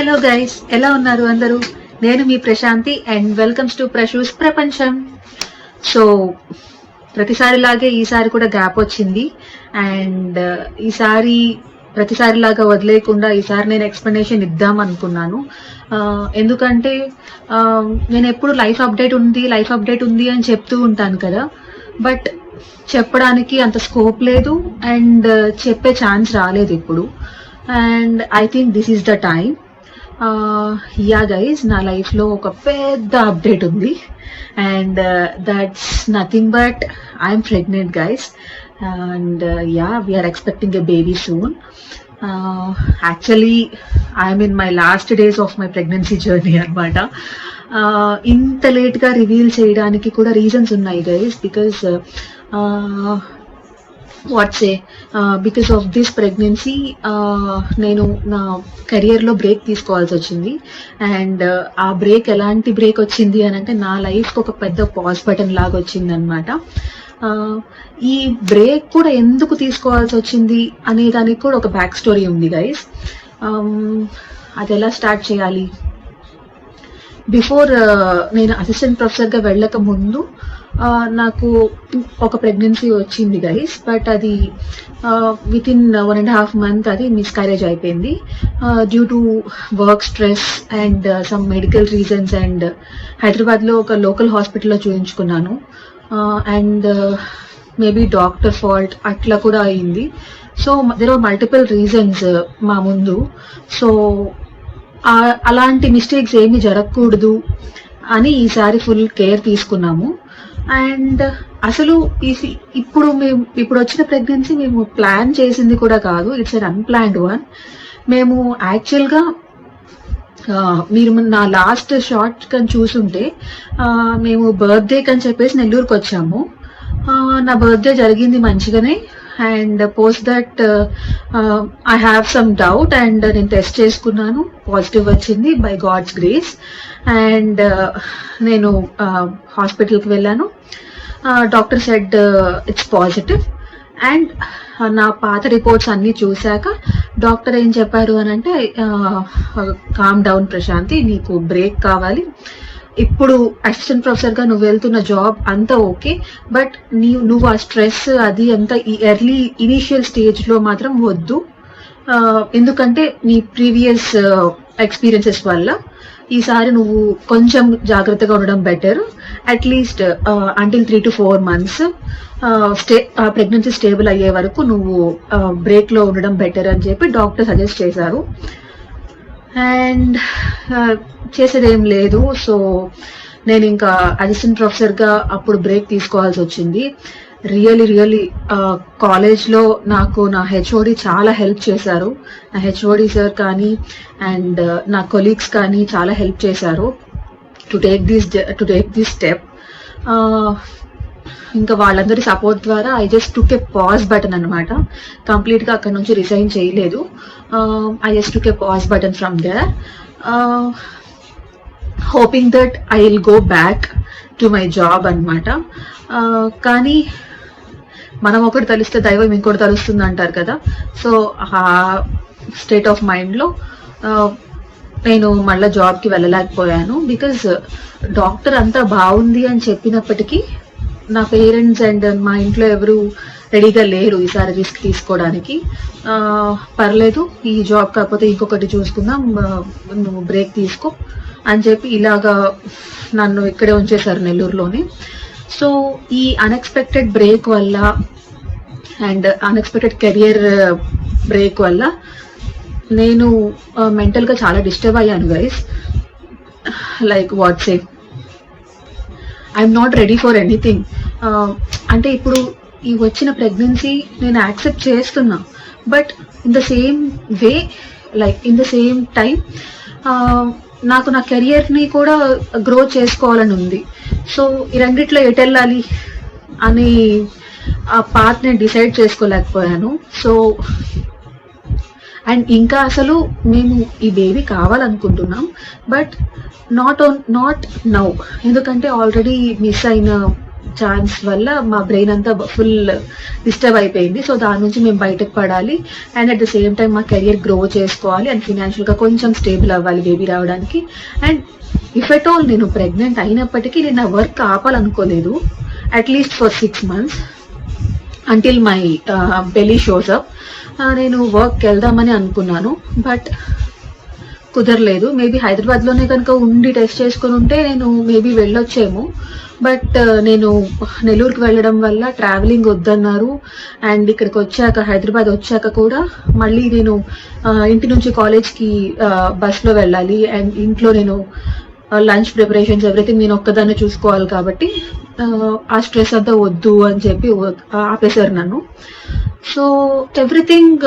Hello guys, ఎలా ఉన్నారు అందరూ? నేను మీ ప్రశాంతి అండ్ వెల్కమ్స్ టు ప్రశూస్ ప్రపంచం. సో ప్రతిసారిలాగే ఈసారి కూడా గ్యాప్ వచ్చింది అండ్ ఈసారి ప్రతిసారిలాగా వదిలేయకుండా ఈసారి నేను ఎక్స్ప్లెనేషన్ ఇద్దాం అనుకున్నాను. ఎందుకంటే నేను ఎప్పుడు లైఫ్ అప్డేట్ ఉంది అని చెప్తూ ఉంటాను కదా, బట్ చెప్పడానికి అంత స్కోప్ లేదు అండ్ చెప్పే ఛాన్స్ రాలేదు ఇప్పుడు. And I think this is the time. Yeah guys, నా లైఫ్లో ఒక పెద్ద అప్డేట్ ఉంది and that's nothing but I'm pregnant guys. And yeah, we're expecting a baby soon. Actually I'm in my last days of my pregnancy journey అనమాట. ఇంత లేట్గా reveal చేయడానికి కూడా రీజన్స్ ఉన్నాయి guys, because because of this pregnancy నేను నా కెరియర్లో break తీసుకోవాల్సి వచ్చింది. అండ్ ఆ బ్రేక్ ఎలాంటి బ్రేక్ వచ్చింది అని అంటే, నా లైఫ్కి ఒక పెద్ద పాజ్ బటన్ లాగా వచ్చింది అనమాట. ఈ బ్రేక్ కూడా ఎందుకు తీసుకోవాల్సి వచ్చింది అనే దానికి కూడా ఒక బ్యాక్ స్టోరీ ఉంది గైస్. అది ఎలా స్టార్ట్ చేయాలి? బిఫోర్ నేను అసిస్టెంట్ ప్రొఫెసర్గా వెళ్ళక ముందు నాకు ఒక ప్రెగ్నెన్సీ వచ్చింది గైస్, బట్ అది విత్ ఇన్ 1.5 months అది మిస్క్యారేజ్ అయిపోయింది due to work stress and some medical reasons. And హైదరాబాద్లో ఒక లోకల్ హాస్పిటల్లో చూపించుకున్నాను అండ్ మేబీ డాక్టర్ ఫాల్ట్ అట్లా కూడా అయింది. So there are multiple reasons మా ముందు. సో అలాంటి మిస్టేక్స్ ఏమీ జరగకూడదు అని ఈసారి ఫుల్ కేర్ తీసుకున్నాము. అండ్ అసలు ఇప్పుడు వచ్చిన ప్రెగ్నెన్సీ మేము ప్లాన్ చేసింది కూడా కాదు, ఇట్స్ అన్ అన్ప్లాన్డ్ వన్. మేము యాక్చువల్గా మీరు నా లాస్ట్ షార్ట్ కని చూసుంటే మేము బర్త్డే కని చెప్పేసి నెల్లూరుకి వచ్చాము. నా బర్త్డే జరిగింది మంచిగానే and post that I have some doubt and నేను టెస్ట్ చేసుకున్నాను, పాజిటివ్ వచ్చింది బై గాడ్స్ గ్రేస్. అండ్ నేను హాస్పిటల్కి వెళ్ళాను. Doctor said it's positive. And నా పాత రిపోర్ట్స్ అన్నీ చూశాక డాక్టర్ ఏం చెప్పారు అని అంటే, కామ్ డౌన్ ప్రశాంతి, నీకు బ్రేక్ కావాలి. ఇప్పుడు అసిస్టెంట్ ప్రొఫెసర్గా నువ్వు వెళ్తున్న జాబ్ అంతా ఓకే, బట్ నువ్వు ఆ స్ట్రెస్ అది అంతా ఈ ఎర్లీ ఇనీషియల్ స్టేజ్లో మాత్రం వద్దు. ఎందుకంటే నీ ప్రీవియస్ ఎక్స్పీరియన్సెస్ వల్ల ఈసారి నువ్వు కొంచెం జాగ్రత్తగా ఉండడం better. At least until 3 to 4 months pregnancy stable అయ్యే వరకు నువ్వు బ్రేక్లో ఉండడం బెటర్ అని చెప్పి డాక్టర్ సజెస్ట్ చేశారు. అండ్ చేసేదేం లేదు. సో నేను ఇంకా అసిస్టెంట్ ప్రొఫెసర్గా అప్పుడు బ్రేక్ తీసుకోవాల్సి వచ్చింది. రియలీ కాలేజ్లో నాకు నా హెచ్ఓడి చాలా హెల్ప్ చేశారు. నా హెచ్ఓడి సార్ కానీ అండ్ నా కొలీగ్స్ కానీ చాలా హెల్ప్ చేశారు టు టేక్ దిస్ స్టెప్. ఇంకా వాళ్ళందరి సపోర్ట్ ద్వారా I just took a pause button అనమాట. కంప్లీట్గా అక్కడ నుంచి రిజైన్ చేయలేదు. I just took a pause button from there, hoping that I will go back to my job అనమాట. కానీ మనం ఒకటి తెలిస్తే దైవం ఇంకోటి తెలుస్తుంది అంటారు కదా. సో ఆ స్టేట్ ఆఫ్ మైండ్లో నేను మళ్ళీ జాబ్కి వెళ్ళలేకపోయాను. బికాజ్ డాక్టర్ అంతా బాగుంది అని చెప్పినప్పటికీ నా పేరెంట్స్ అండ్ మా ఇంట్లో ఎవరు రెడీగా లేరు ఈసారి రిస్క్ తీసుకోవడానికి. పర్లేదు, ఈ జాబ్ కాకపోతే ఇంకొకటి చూసుకుందాం, నువ్వు బ్రేక్ తీసుకో అని చెప్పి ఇలాగా నన్ను ఇక్కడే ఉంచేశారు నెల్లూరులోనే. సో ఈ అన్ఎక్స్పెక్టెడ్ బ్రేక్ వల్ల అండ్ అన్ఎక్స్పెక్టెడ్ కెరియర్ బ్రేక్ వల్ల నేను మెంటల్గా చాలా డిస్టర్బ్ అయ్యాను guys. Like what say I'm not ready for anything. అంటే ఇప్పుడు ఈ వచ్చిన ప్రెగ్నెన్సీ నేను యాక్సెప్ట్ చేస్తున్నా, but in the same way in the same time నాకు నా కెరియర్ని కూడా గ్రో చేసుకోవాలని ఉంది. సో ఈ రెండిట్లో ఎటు వెళ్ళాలి అని ఆ పాత్ నేను డిసైడ్ చేసుకోలేకపోయాను. సో అండ్ ఇంకా అసలు మేము ఈ బేబీ కావాలనుకుంటున్నాం, బట్ నాట్ నౌ. ఎందుకంటే ఆల్రెడీ మిస్ అయిన ఛాన్స్ వల్ల మా బ్రెయిన్ అంతా ఫుల్ డిస్టర్బ్ అయిపోయింది. సో దాని నుంచి మేము బయటకు పడాలి and at the same time మా కెరియర్ గ్రో చేసుకోవాలి అండ్ ఫినాన్షియల్గా కొంచెం స్టేబుల్ అవ్వాలి బేబీ రావడానికి. అండ్ ఇఫ్ ఎట్ ఆల్ నేను ప్రెగ్నెంట్ అయినప్పటికీ నేను నా వర్క్ ఆపాలనుకోలేదు, at least for 6 months until my belly shows up. నేను వర్క్కి వెళ్దామని అనుకున్నాను, బట్ కుదరలేదు. మేబీ హైదరాబాద్లోనే కనుక ఉండి టెస్ట్ చేసుకుని ఉంటే నేను మేబీ వెళ్ళొచ్చేమో. బట్ నేను నెల్లూరుకి వెళ్ళడం వల్ల ట్రావెలింగ్ వద్దన్నారు. అండ్ ఇక్కడికి వచ్చాక, హైదరాబాద్ వచ్చాక కూడా మళ్ళీ నేను ఇంటి నుంచి కాలేజ్కి బస్లో వెళ్ళాలి అండ్ ఇంట్లో నేను లంచ్ ప్రిపరేషన్స్ ఎవ్రీథింగ్ నేను ఒక్కదాన్ని చూసుకోవాలి కాబట్టి ఆ స్ట్రెస్ అంతా వద్దు అని చెప్పి ఆపేశారు నన్ను. So everything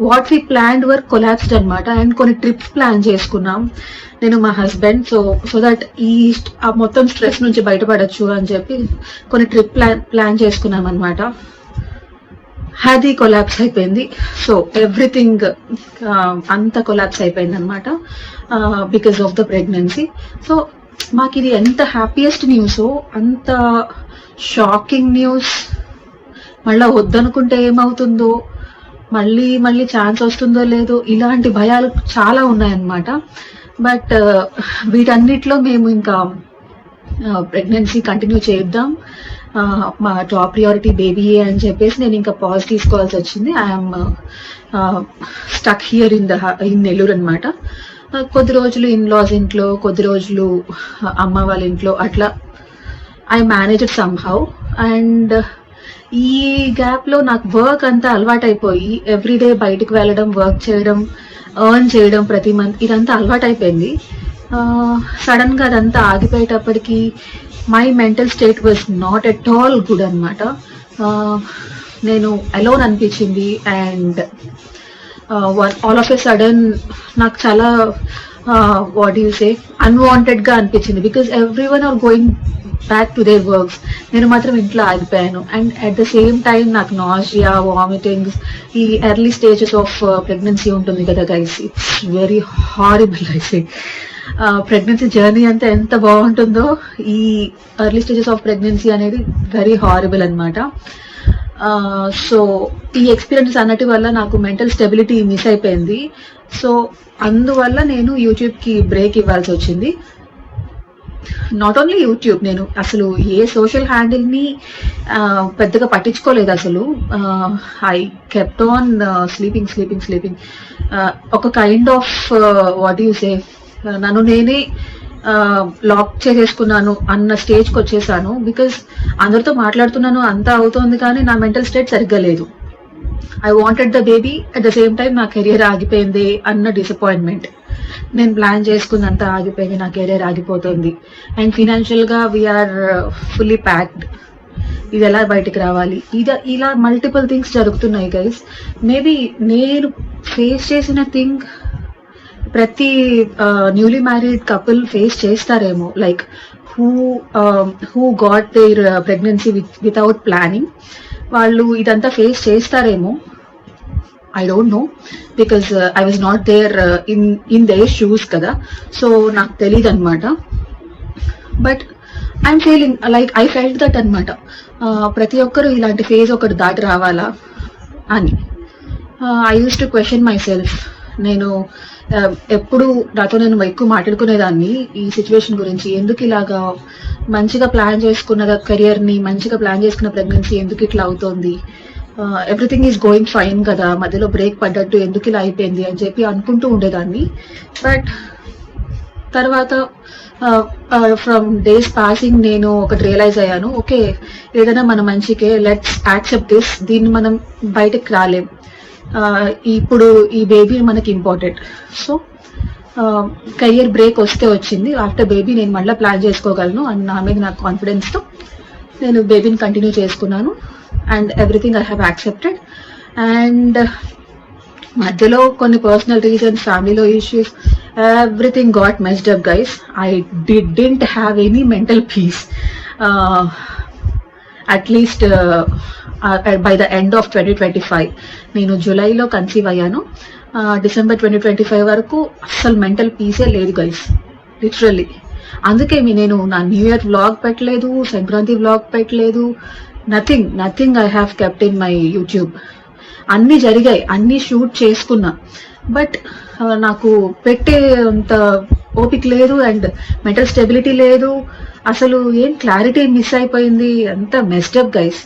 what we planned were collapsed అనమాట. అండ్ కొన్ని ట్రిప్స్ ప్లాన్ చేసుకున్నాం నేను మా హస్బెండ్. సో దట్ ఆ మొత్తం స్ట్రెస్ నుంచి బయటపడచ్చు అని చెప్పి కొన్ని ట్రిప్ ప్లాన్ చేసుకున్నాం అనమాట. అది కొలాప్స్ అయిపోయింది. సో ఎవ్రీథింగ్ అంతా కొలాప్స్ అయిపోయింది అనమాట because of the pregnancy. So మాకు ఇది ఎంత హ్యాపీయెస్ట్ న్యూస్, అంత షాకింగ్ న్యూస్. మళ్ళీ వద్దనుకుంటే ఏమవుతుందో, మళ్ళీ ఛాన్స్ వస్తుందో లేదో, ఇలాంటి భయాలు చాలా ఉన్నాయన్నమాట. బట్ వీటన్నిటిలో మేము ఇంకా ప్రెగ్నెన్సీ కంటిన్యూ చేద్దాం, మా టాప్ ప్రియారిటీ బేబీయే అని చెప్పేసి నేను ఇంకా పాజ్ తీసుకోవాల్సి వచ్చింది. I'm stuck here in Nellore అనమాట. కొద్ది రోజులు ఇన్లాస్ ఇంట్లో, కొద్ది రోజులు అమ్మ వాళ్ళ ఇంట్లో, అట్లా ఐ మేనేజ్డ్ సమ్హౌ. అండ్ ఈ గ్యాప్లో నాకు వర్క్ అంతా అలవాటైపోయి ఎవ్రీడే బయటకు వెళ్ళడం, వర్క్ చేయడం, ఎర్న్ చేయడం ప్రతి మంత్, ఇదంతా అలవాటైపోయింది. సడన్గా అదంతా ఆగిపోయేటప్పటికి my mental state was not at all good అనమాట. నేను అలోన్ అనిపించింది. And all of a sudden నాకు చాలా వాట్ యూ సే అన్వాంటెడ్గా అనిపించింది. Because every one are going back to their works, నేను మాత్రం ఇంట్లో ఆగిపోయాను. And at the same time నాకు నాజియా, వామిటింగ్స్, ఈ ఎర్లీ స్టేజెస్ ఆఫ్ ప్రెగ్నెన్సీ ఉంటుంది కదా గైస్, ఇట్స్ వెరీ హారిబుల్. అయితే ప్రెగ్నెన్సీ జర్నీ అంతా ఎంత బాగుంటుందో, ఈ ఎర్లీ స్టేజెస్ ఆఫ్ ప్రెగ్నెన్సీ అనేది వెరీ హారిబుల్ అనమాట. సో ఈ ఎక్స్పీరియన్స్ అన్నటి వల్ల నాకు మెంటల్ స్టెబిలిటీ మిస్ అయిపోయింది. సో అందువల్ల నేను యూట్యూబ్కి బ్రేక్ ఇవ్వాల్సి వచ్చింది. నాట్ ఓన్లీ యూట్యూబ్, నేను అసలు ఏ సోషల్ హ్యాండిల్ని పెద్దగా పట్టించుకోలేదు అసలు. I kept on sleeping. ఒక kind of what you say, నన్ను నేనే లాక్ చేసేసుకున్నాను అన్న స్టేజ్కి వచ్చేసాను. బికాజ్ అందరితో మాట్లాడుతున్నాను, అంతా అవుతోంది, కానీ నా మెంటల్ స్టేట్ సరిగ్గా లేదు. I wanted the baby, at the same time నా కెరియర్ ఆగిపోయింది అన్న డిసప్పాయింట్మెంట్. నేను ప్లాన్ చేసుకున్నంత ఆగిపోయింది, నా కెరియర్ ఆగిపోతుంది. అండ్ ఫినాన్షియల్గా వీఆర్ ఫుల్లీ ప్యాక్డ్. ఇది ఎలా బయటకు రావాలి, ఇలా మల్టిపుల్ థింగ్స్ జరుగుతున్నాయి గైస్. మేబీ నేను ఫేస్ చేసిన థింగ్ ప్రతి న్యూలీ మ్యారీడ్ కపుల్ ఫేస్ చేస్తారేమో, like who got their pregnancy without planning. వాళ్ళు ఇదంతా ఫేస్ చేస్తారేమో, I don't know, because I was not there in their shoes కదా. సో నాకు తెలియదు అనమాట. But I'm feeling like I felt that అనమాట. ప్రతి ఒక్కరు ఇలాంటి ఫేజ్ ఒకటి దాటి రావాలా అని I use to question my self. నేను ఎప్పుడు నాతో నేను ఎక్కువ మాట్లాడుకునేదాన్ని ఈ సిచ్యువేషన్ గురించి. ఎందుకు ఇలాగా మంచిగా ప్లాన్ చేసుకున్న కెరియర్ని, మంచిగా ప్లాన్ చేసుకున్న ప్రెగ్నెన్సీ ఎందుకు ఇట్లా అవుతోంది, ఎవ్రీథింగ్ ఈజ్ గోయింగ్ ఫైన్ కదా, మధ్యలో బ్రేక్ పడ్డట్టు ఎందుకు ఇలా అయిపోయింది అని చెప్పి అనుకుంటూ ఉండేదాన్ని. బట్ తర్వాత ఫ్రమ్ డేస్ పాసింగ్ నేను ఒకటి రియలైజ్ అయ్యాను, ఓకే ఏదైనా మన మంచికే, లెట్స్ యాక్సెప్ట్ దిస్, దీన్ని మనం బయటకు రాలేం. ఇప్పుడు ఈ బేబీ మనకి ఇంపార్టెంట్. సో కెరియర్ బ్రేక్ వస్తే వచ్చింది, ఆఫ్టర్ బేబీ నేను మళ్ళీ ప్లాన్ చేసుకోగలను అని నా మీద నాకు కాన్ఫిడెన్స్తో నేను బేబీని కంటిన్యూ చేసుకున్నాను. And everything I have accepted. And మధ్యలో కొన్ని పర్సనల్ రీజన్స్, ఫ్యామిలీలో issues, everything got messed up guys. I didn't have any mental peace at least by the end of 2025. నేను జూలైలో కన్సీవ్ అయ్యాను, డిసెంబర్ 2025 వరకు అస్సలు మెంటల్ పీసే లేదు గైస్, లిటరల్లీ. అందుకే నేను నా న్యూ ఇయర్ వ్లాగ్ పెట్టలేదు, సంక్రాంతి వ్లాగ్ పెట్టలేదు, nothing I have kept in my YouTube. అన్ని జరిగాయి, అన్ని షూట్ చేసుకున్నా, బట్ నాకు పెట్టే అంత ఓపిక లేదు అండ్ మెంటల్ స్టెబిలిటీ లేదు. అసలు ఏం క్లారిటీ మిస్ అయిపోయింది, అంత మెస్డప్ గైస్.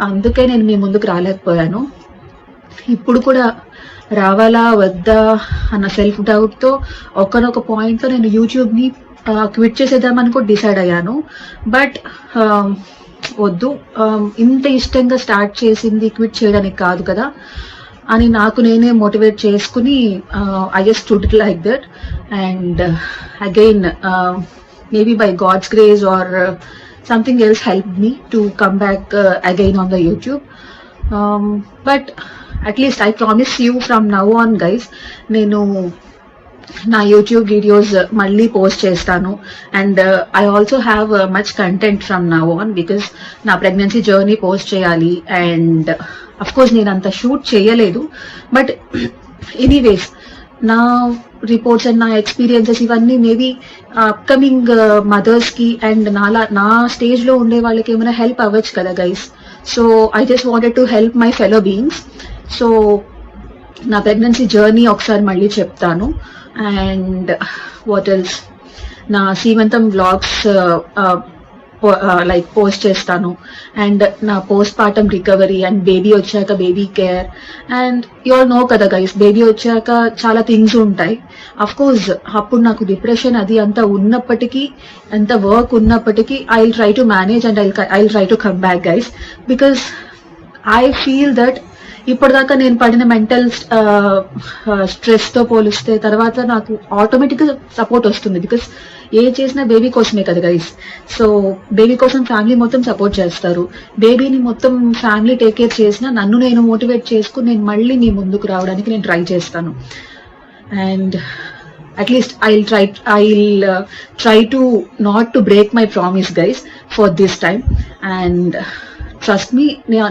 అందుకే నేను మీ ముందుకు రాలేకపోయాను. ఇప్పుడు కూడా రావాలా వద్దా అన్న సెల్ఫ్ డౌట్తో ఒకనొక పాయింట్లో నేను యూట్యూబ్ని క్విట్ చేసేద్దామని కూడా డిసైడ్ అయ్యాను. బట్ వద్దు, ఇంత ఇష్టంగా స్టార్ట్ చేసింది క్విట్ చేయడానికి కాదు కదా అని నాకు నేనే మోటివేట్ చేసుకుని I just stood it like that. And again maybe by God's grace or something else help me to come back again on the YouTube. But at least I promise you from now on guys, నేను నా YouTube videos మళ్ళీ post చేస్తాను. And I also have much content from now on because నా pregnancy journey post చేయాలి. And of course నేను అంత shoot చేయలేదు, but anyways నా రిపోర్ట్స్ అండ్ నా ఎక్స్పీరియన్సెస్ ఇవన్నీ మేబీ అప్కమింగ్ మదర్స్కి అండ్ నా స్టేజ్లో ఉండే వాళ్ళకి ఏమైనా హెల్ప్ అవ్వచ్చు కదా గైస్. So I just wanted to help my fellow beings. So నా ప్రెగ్నెన్సీ జర్నీ ఒకసారి మళ్ళీ చెప్తాను. అండ్ వాట్ ఎల్స్, నా సీమంతం వ్లాగ్స్ లైక్ పోస్ట్ చేస్తాను. అండ్ నా postpartum recovery and baby వచ్చాక baby care. And you all know కదా గైస్, బేబీ వచ్చాక చాలా థింగ్స్ ఉంటాయి. అఫ్ కోర్స్ అప్పుడు నాకు డిప్రెషన్ అది అంతా ఉన్నప్పటికీ, ఎంత వర్క్ ఉన్నప్పటికీ I will try to manage and I will try to come back guys. Because I feel that ఇప్పటిదాకా నేను పడిన మెంటల్ స్ట్రెస్తో పోలిస్తే తర్వాత నాకు ఆటోమేటిక్గా సపోర్ట్ వస్తుంది. బికాస్ ఏ చేసినా బేబీ కోసమే కదా గైస్. సో బేబీ కోసం ఫ్యామిలీ మొత్తం సపోర్ట్ చేస్తారు. బేబీని మొత్తం ఫ్యామిలీ టేక్ కేర్ చేసినా నన్ను నేను మోటివేట్ చేసుకుని నేను మళ్ళీ మీ ముందుకు రావడానికి నేను ట్రై చేస్తాను. And at least I will try to not to break my promise guys for this time. And trust me,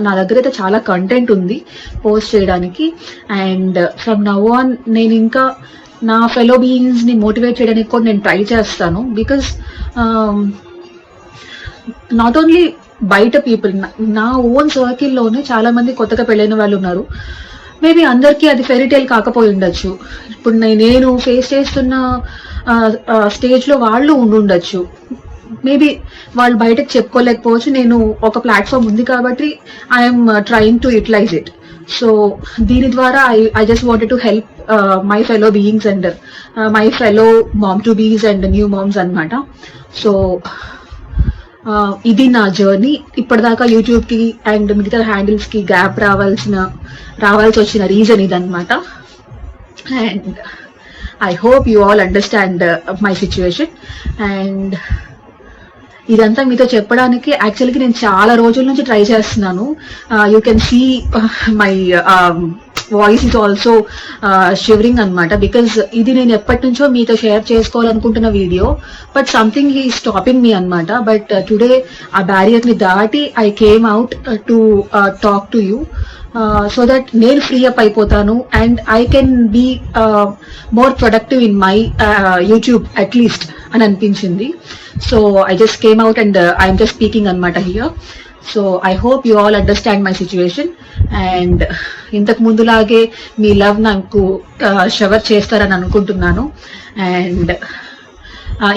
నా దగ్గర అయితే చాలా కంటెంట్ ఉంది పోస్ట్ చేయడానికి. అండ్ ఫ్రమ్ నౌ ఆన్ నేను ఇంకా నా ఫెలో బీయింగ్స్ని మోటివేట్ చేయడానికి కూడా నేను ట్రై చేస్తాను. బికాస్ నాట్ ఓన్లీ బయట పీపుల్, నా ఓన్ సర్కిల్లోనే చాలా మంది కొత్తగా పెళ్ళైన వాళ్ళు ఉన్నారు. మేబీ అందరికీ అది ఫెరీ టైల్ కాకపోయి ఉండొచ్చు. ఇప్పుడు నేను ఫేస్ చేస్తున్న స్టేజ్లో వాళ్ళు ఉండుండొచ్చు. మేబీ వాళ్ళు బయటకు చెప్పుకోలేకపోవచ్చు. నేను ఒక ప్లాట్ఫామ్ ఉంది కాబట్టి I'm trying to utilize it. So దీని ద్వారా I just wanted to help my fellow beings and my fellow mom to bees and new moms అనమాట. సో ఇది నా జర్నీ. ఇప్పటిదాకా యూట్యూబ్కి అండ్ మిగతా హ్యాండిల్స్కి గ్యాప్ రావాల్సి వచ్చిన రీజన్ ఇదనమాట. And I hope you all understand my situation. And ఇదంతా మీతో చెప్పడానికి యాక్చువల్గా నేను చాలా రోజుల నుంచి ట్రై చేస్తున్నాను. You can see my voice is also shivering అనమాట. బికాజ్ ఇది నేను ఎప్పటి నుంచో మీతో షేర్ చేసుకోవాలనుకుంటున్న video, but something he stopping me అనమాట. బట్ టుడే ఆ బ్యారియర్ని దాటి I came out to talk to you so that నేను ఫ్రీ అప్ అయిపోతాను and I can be more productive in my YouTube at least అని అనిపించింది. So I just came out and I'm just speaking అనమాట here. So I hope you all understand my situation. And ఇంతకు ముందులాగే మీ love నాకు shower చేస్తారని అనుకుంటున్నాను. And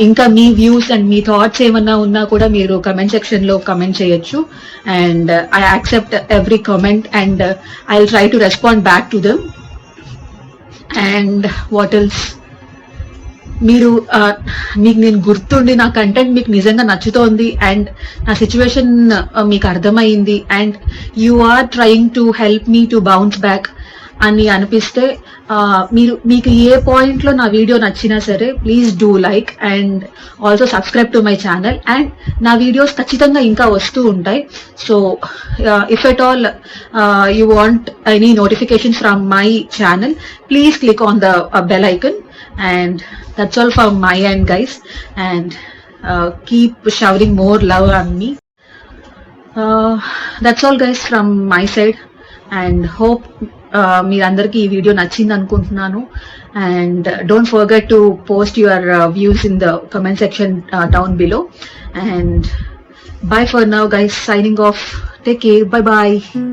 ఇంకా మీ views and me thoughts ఏమన్నా ఉన్నా కూడా మీరు కమెంట్ సెక్షన్లో కమెంట్ చేయొచ్చు. And I accept every comment and I will try to respond back to them. And what else, మీకు నేను గుర్తుండి నా కంటెంట్ మీకు నిజంగా నచ్చుతోంది అండ్ నా సిచ్యువేషన్ మీకు అర్థమైంది and you are trying to help me to bounce back అని అనిపిస్తే మీకు ఏ పాయింట్లో నా వీడియో నచ్చినా సరే please do like and also subscribe to my channel. And నా వీడియోస్ ఖచ్చితంగా ఇంకా వస్తూ ఉంటాయి. So if at all you want any notifications from my channel, please click on the bell icon. And that's all from my end guys, and keep showering more love on me. That's all guys from my side, and hope మీరందరికీ ఈ video నచ్చింది అనుకుంటున్నాను. And don't forget to post your views in the comment section down below. And bye for now, guys. Signing off. Take care. Bye bye.